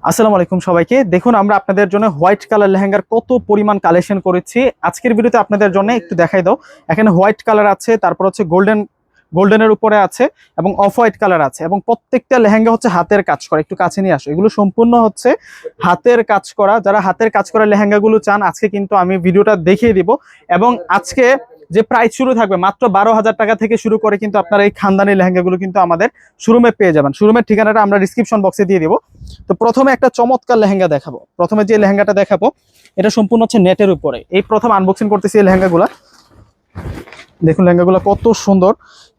আসসালামু আলাইকুম সবাইকে। দেখুন আমরা আপনাদের জন্য হোয়াইট কালার লেহেঙ্গার কত পরিমাণ কালেকশন করেছি। আজকের ভিডিওতে আপনাদের জন্য একটু দেখাই দাও। এখানে হোয়াইট কালার আছে, তারপর হচ্ছে গোল্ডেনের উপরে আছে এবং অফ হোয়াইট কালার আছে এবং প্রত্যেকটা লেহেঙ্গা হচ্ছে হাতের কাজ করা। একটু কাছে নিয়ে আসো, এগুলো সম্পূর্ণ হচ্ছে হাতের কাজ করা। যারা হাতের কাজ করা লেহেঙ্গাগুলো চান আজকে কিন্তু আমি ভিডিওটা দেখিয়ে দিব। এবং আজকে যে প্রাইস শুরু থাকবে মাত্র 12,000 টাকা থেকে শুরু করে কিন্তু আপনারা এই খানদানি লেহেঙ্গাগুলো কিন্তু আমাদের শোরুমে পেয়ে যাবেন। শোরুমের ঠিকানাটা আমরা ডিসক্রিপশন বক্সে দিয়ে দিব। তো প্রথমে একটা চমৎকার লেহেঙ্গা দেখাবো। প্রথমে যে লেহেঙ্গাটা দেখাবো এটা সম্পূর্ণ হচ্ছে নেটের উপরে। এই প্রথম আনবক্সিং করতেছি এই লেহেঙ্গাগুলা। দেখুন লেহেঙ্গাগুলো কত সুন্দর,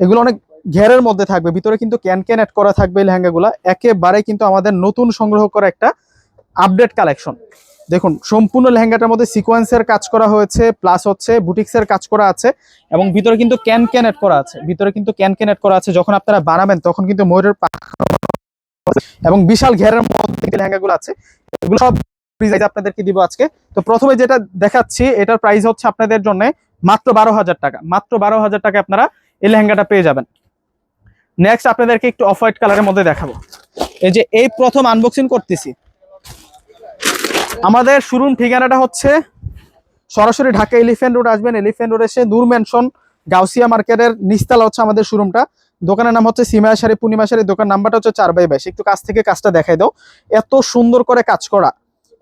এগুলো অনেক ঘেরের মধ্যে থাকবে, ভিতরে কিন্তু ক্যান অ্যাড করা থাকবে। এই লেহেঙ্গাগুলো একেবারে কিন্তু আমাদের নতুন সংগ্রহ করা একটা আপডেট কালেকশন। দেখুন সম্পূর্ণ লেহেঙ্গাটার মধ্যে সিকোয়েন্সের কাজ করা হয়েছে, প্লাস হচ্ছে বুটিক্সের কাজ করা আছে এবং ভিতরে কিন্তু ক্যান অ্যাড করা আছে। ভিতরে কিন্তু ক্যান অ্যাড করা আছে, যখন আপনারা বানাবেন তখন কিন্তু ময়ূরের এবং বিশাল ঘেরের মধ্যে লেহেঙ্গাগুলো আছে। এগুলো সব প্রাইস আপনাদেরকে দিব আজকে। তো প্রথমে যেটা দেখাচ্ছি এটার প্রাইস হচ্ছে আপনাদের জন্য মাত্র 12,000 টাকা। মাত্র 12,000 টাকা আপনারা এই লেহেঙ্গাটা পেয়ে যাবেন। নেক্সট আপনাদেরকে একটু অফ হোয়াইট কালারের মধ্যে দেখাবো। এই যে এই প্রথম আনবক্সিং করতেছি। আমাদের শোরুম ঠিকানাটা হচ্ছে সরাসরি ঢাকা এলিফ্যান্ট রোড আসবেন। এলিফ্যান্ট রোড এসে নূর ম্যানশন গাউসিয়া মার্কেটের নিচতলা হচ্ছে আমাদের শোরুমটা। দোকানের নাম হচ্ছে সিমায়া শাড়ি পূর্ণিমা শাড়ি। দোকান নাম্বারটা হচ্ছে 4/22। একটু কাছ থেকে কাজটা দেখাই দাও। এত সুন্দর করে কাজ করা,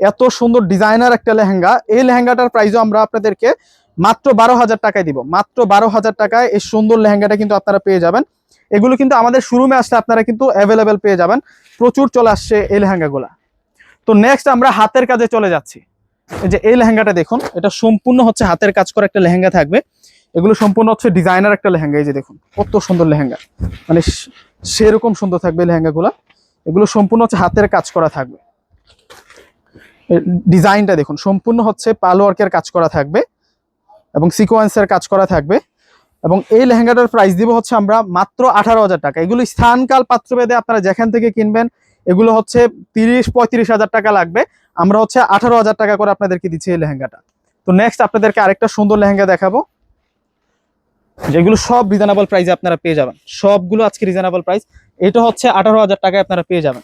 এত সুন্দর ডিজাইনার একটা লেহেঙ্গা। এই লেহেঙ্গাটার প্রাইসও আমরা আপনাদেরকে মাত্র 12,000 টাকায় দিব। মাত্র 12,000 টাকায় এই সুন্দর লেহেঙ্গাটা কিন্তু আপনারা পেয়ে যাবেন। এগুলো কিন্তু আমাদের শোরুমে আসলে আপনারা কিন্তু অ্যাভেলেবেল পেয়ে যাবেন। প্রচুর চলে আসছে এই লেহেঙ্গাগুলা। তো নেক্সট আমরা হাতের কাজে চলে যাচ্ছি। এই যে এই লেহেঙ্গাটা দেখুন, এটা সম্পূর্ণ হচ্ছে হাতের কাজ করা একটা লেহেঙ্গা থাকবে। এগুলো সম্পূর্ণ হচ্ছে ডিজাইনার একটা লেহেঙ্গা। এই যে দেখুন কত সুন্দর লেহেঙ্গা, মানে সেরকম সুন্দর থাকবে লেহেঙ্গাগুলা। এগুলো সম্পূর্ণ হচ্ছে হাতের কাজ করা থাকবে। ডিজাইনটা দেখুন সম্পূর্ণ হচ্ছে পাল ওয়ার্কের কাজ করা থাকবে এবং সিকোয়েন্সের কাজ করা থাকবে। এবং এই লেহেঙ্গাটার প্রাইস দিব হচ্ছে আমরা মাত্র 18,000 টাকা। এগুলো স্থানকাল পাত্রভেদে আপনারা যেখান থেকে কিনবেন এগুলো হচ্ছে 30-35 হাজার টাকা লাগবে। আমরা হচ্ছে 18,000 টাকা করে আপনাদেরকে দিচ্ছি এই লেহেঙ্গাটা। তো নেক্সট আপনাদেরকে আরেকটা সুন্দর লেহেঙ্গা দেখাবো, যেগুলো সব রিজনেবল প্রাইসে আপনারা পেয়ে যাবেন। সবগুলো আজকে রিজনেবল প্রাইস। এটা হচ্ছে 18,000 টাকায় আপনারা পেয়ে যাবেন।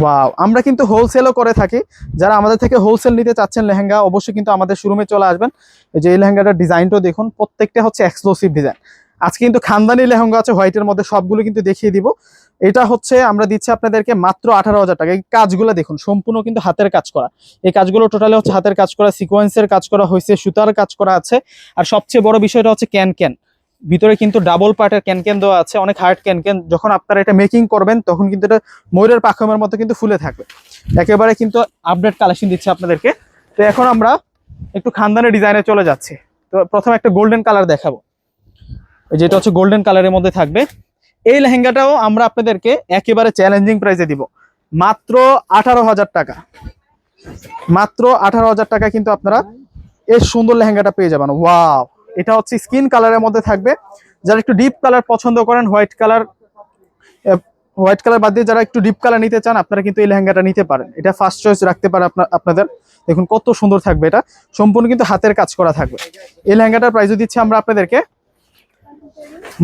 ওয়াও, আমরা কিন্তু হোলসেলও করে থাকি। যারা আমাদের থেকে হোলসেল নিতে চাচ্ছেন লেহেঙ্গা অবশ্যই কিন্তু আমাদের শোরুমে চলে আসবেন। এই যে এই লেহেঙ্গাটার ডিজাইনটাও দেখুন, প্রত্যেকটা হচ্ছে এক্সক্লুসিভ ডিজাইন। আজকে কিন্তু খানদানি লেহেঙ্গা আছে হোয়াইটের মধ্যে, সবগুলো কিন্তু দেখিয়ে দিব। এটা হচ্ছে আমরা দিচ্ছি আপনাদেরকে মাত্র 18,000 টাকা। এই কাজগুলো দেখুন সম্পূর্ণ কিন্তু হাতের কাজ করা। এই কাজগুলো টোটালি হচ্ছে হাতের কাজ করা, সিকোয়েন্সের কাজ করা হয়েছে, সুতার কাজ করা আছে। আর সবচেয়ে বড় বিষয়টা হচ্ছে ক্যান। ভিতরে কিন্তু ডাবল পার্টের ক্যান দেওয়া আছে, অনেক হার্ড ক্যান। যখন আপনারা এটা মেকিং করবেন তখন কিন্তু এটা ময়ূরের পাখমের মতো কিন্তু ফুলে থাকবে। একেবারে কিন্তু আপডেট কালেকশন দিচ্ছে আপনাদেরকে। তো এখন আমরা একটু খানদানি ডিজাইনে চলে যাচ্ছি। তো প্রথমে একটা গোল্ডেন কালার দেখাবো, যেটা হচ্ছে গোল্ডেন কালারের মধ্যে থাকবে। এই লেহেঙ্গাটাও আমরা আপনাদেরকে একেবারে চ্যালেঞ্জিং প্রাইসে দিব, মাত্র 18,000 টাকা। মাত্র 18,000 টাকা কিন্তু আপনারা এই সুন্দর লেহেঙ্গাটা পেয়ে যাবেন। ওয়াও, এটা হচ্ছে স্কিন কালারের মধ্যে থাকবে। যারা একটু ডিপ কালার পছন্দ করেন, হোয়াইট কালার বাদ দিয়ে যারা একটু ডিপ কালার নিতে চান আপনারা কিন্তু এই লেহেঙ্গাটা নিতে পারেন। এটা ফার্স্ট চয়েস রাখতে পারে আপনাদের। দেখুন কত সুন্দর থাকবে, এটা সম্পূর্ণ কিন্তু হাতের কাজ করা থাকবে। এই লেহেঙ্গাটার প্রাইসও দিচ্ছি আমরা আপনাদেরকে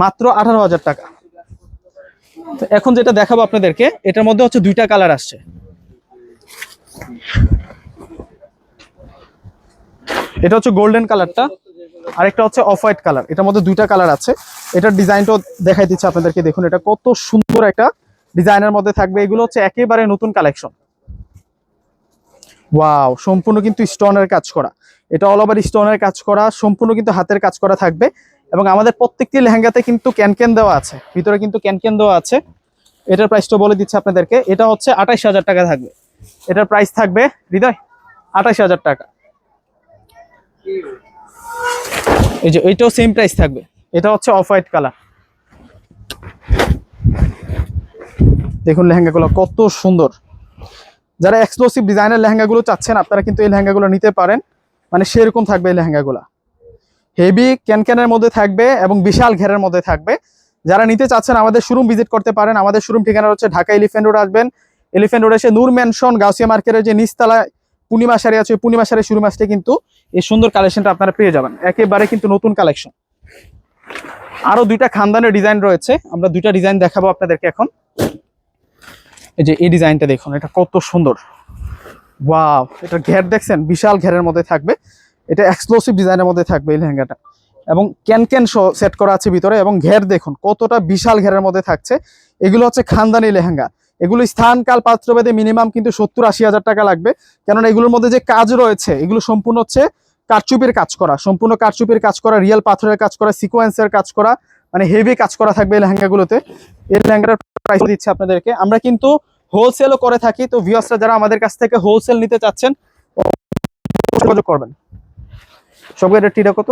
মাত্র 18,000 টাকা। তো এখন যেটা দেখাবো আপনাদেরকে, এটার মধ্যে হচ্ছে দুইটা কালার আসছে। এটা হচ্ছে গোল্ডেন কালারটা, আরেকটা হচ্ছে অফ হোয়াইট কালার। এটার মধ্যে দুইটা কালার আছে। এটার ডিজাইনটাও দেখাই দিচ্ছে আপনাদেরকে। দেখুন এটা কত সুন্দর একটা ডিজাইনের মধ্যে থাকবে। এগুলো হচ্ছে একেবারে নতুন কালেকশন। ওয়াও, সম্পূর্ণ কিন্তু স্টোনের কাজ করা। এটা অল ওভার স্টোনের কাজ করা, সম্পূর্ণ কিন্তু হাতের কাজ করা থাকবে। এবং আমাদের প্রত্যেকটি লেহেঙ্গাতে কিন্তু ক্যান দেওয়া আছে, ভিতরে কিন্তু ক্যান দেওয়া আছে। এটার প্রাইসটা বলে দিচ্ছে আপনাদেরকে, এটা হচ্ছে 28,000 টাকা থাকবে। এটার প্রাইস থাকবে হৃদয় 28,000 টাকা। এই যে এইটাও সেম প্রাইস থাকবে। এটা হচ্ছে অফ হোয়াইট কালার। দেখুন লেহেঙ্গাগুলো কত সুন্দর। যারা এক্সক্লুসিভ ডিজাইনের লেহেঙ্গাগুলো চাচ্ছেন আপনারা কিন্তু এই লেহেঙ্গাগুলো নিতে পারেন। মানে সেরকম থাকবে এই লেহেঙ্গাগুলো, হেভি ক্যানের মধ্যে থাকবে এবং বিশাল ঘেরের মধ্যে থাকবে। যারা নিতে চাচ্ছেন আমাদের শোরুম ভিজিট করতে পারেন। আমাদের শোরুম ঠিকানা হচ্ছে ঢাকা এলিফ্যান্ট রোড আসবেন। এলিফ্যান্ট রোড এসে নূর ম্যানশন গাউসিয়া মার্কেটের যে নিচতলায় পূর্ণিমা শাড়ি আছে, পূর্ণিমা শাড়ি শোরুম আসলে কিন্তু এই সুন্দর কালেকশনটা আপনারা পেয়ে যাবেন। একেবারে কিন্তু নতুন কালেকশন। আরো দুইটা খানদানের ডিজাইন রয়েছে, আমরা দুইটা ডিজাইন দেখাবো আপনাদেরকে এখন। এই যে এই ডিজাইনটা দেখুন, এটা কত সুন্দর। ওয়াও, এটা ঘের দেখছেন, বিশাল ঘেরের মধ্যে থাকবে। এটা এক্সক্লুসিভ ডিজাইনের মধ্যে থাকবে এই লেহেঙ্গাটা, এবং ক্যান সেট করা আছে ভিতরে, এবং ঘের দেখুন কতটা বিশাল ঘেরের মধ্যে থাকছে। এগুলো হচ্ছে খানদানি লেহেঙ্গা। এগুলো স্থান কাল পাত্রভেদে মিনিমাম কিন্তু 70-80 হাজার টাকা লাগবে, কেননা এগুলোর মধ্যে যে কাজ রয়েছে এগুলো সম্পূর্ণ হচ্ছে কারচুপির কাজ করা, সম্পূর্ণ কারচুপির কাজ করা, রিয়েল পাথরের কাজ করা, সিকোয়েন্সের কাজ করা, মানে হেভি কাজ করা থাকবে এই লেহেঙ্গাগুলোতে। এই লেহেঙ্গাটার প্রাইস দিচ্ছে আপনাদেরকে। আমরা কিন্তু হোলসেলও করে থাকি, তো ভিউয়ার্সরা যারা আমাদের কাছ থেকে হোলসেল নিতে চাচ্ছেন যোগাযোগ করবেন। সব রেটটা কত?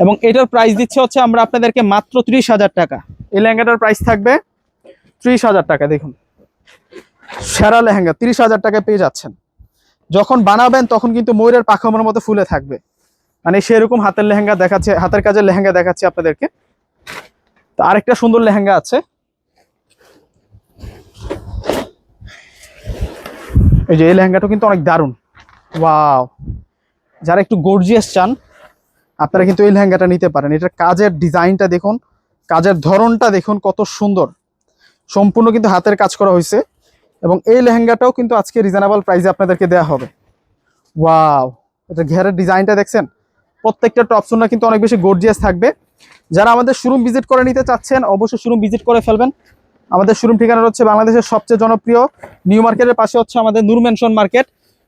এবং এটার প্রাইস দিচ্ছে হচ্ছে আমরা আপনাদেরকে মাত্র 30,000 টাকা। এই লেহেঙ্গাটার প্রাইস থাকবে 30,000 টাকা। দেখুন সেরা লেহেঙ্গা 30,000 টাকায় পেয়ে যাচ্ছেন। যখন বানাবেন তখন কিন্তু ময়ূরের পাখমের মতো ফুলে থাকবে, মানে সেরকম হাতের লেহেঙ্গা দেখাচ্ছে, হাতের কাজের লেহেঙ্গা দেখাচ্ছি আপনাদেরকে। তো আরেকটা সুন্দর লেহেঙ্গা আছে, এই যে এই লেহেঙ্গাটা কিন্তু অনেক দারুণ। ওয়াও, যারা একটু গর্জিয়াস চান আপনারা কিন্তু এই লেহেঙ্গাটা নিতে পারেন। এটার কাজের ডিজাইনটা দেখুন, কাজের ধরনটা দেখুন কত সুন্দর, সম্পূর্ণ কিন্তু হাতের কাজ করা হয়েছে। এবং এই লেহেঙ্গাটাও কিন্তু আজকে রিজনেবল প্রাইসে আপনাদেরকে দেওয়া হবে। ওয়াও, এটা ঘেরের ডিজাইনটা দেখছেন, প্রত্যেকটা টপসোনা কিন্তু অনেক বেশি গর্জিয়াস থাকবে। যারা আমাদের শোরুম ভিজিট করে নিতে চাচ্ছেন অবশ্যই শোরুম ভিজিট করে ফেলবেন। আমাদের শোরুম ঠিকানা হচ্ছে বাংলাদেশের সবচেয়ে জনপ্রিয় নিউ মার্কেটের পাশে হচ্ছে আমাদের নূর ম্যানশন মার্কেট,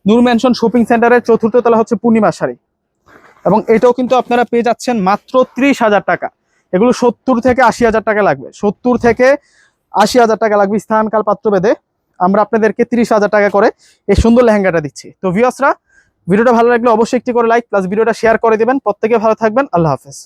নূর ম্যানশন শপিং সেন্টারের 4র্থ তলা হচ্ছে পূর্ণিমা শাড়ি। এবং এটাও কিন্তু আপনারা পেয়ে যাচ্ছেন মাত্র 30,000 টাকা। এগুলো 70 থেকে 80 হাজার টাকা লাগবে, 70 থেকে 80 হাজার টাকা লাগবে স্থান কাল পাত্র ভেদে। আমরা আপনাদেরকে 30,000 টাকা করে এই সুন্দর লেহেঙ্গাটা দিচ্ছি। তো ভিউয়ার্সরা ভিডিওটা ভালো লাগলে অবশ্যই একটি করে লাইক প্লাস ভিডিওটা শেয়ার করে দেবেন। প্রত্যেকে ভালো থাকবেন, আল্লাহ হাফেজ।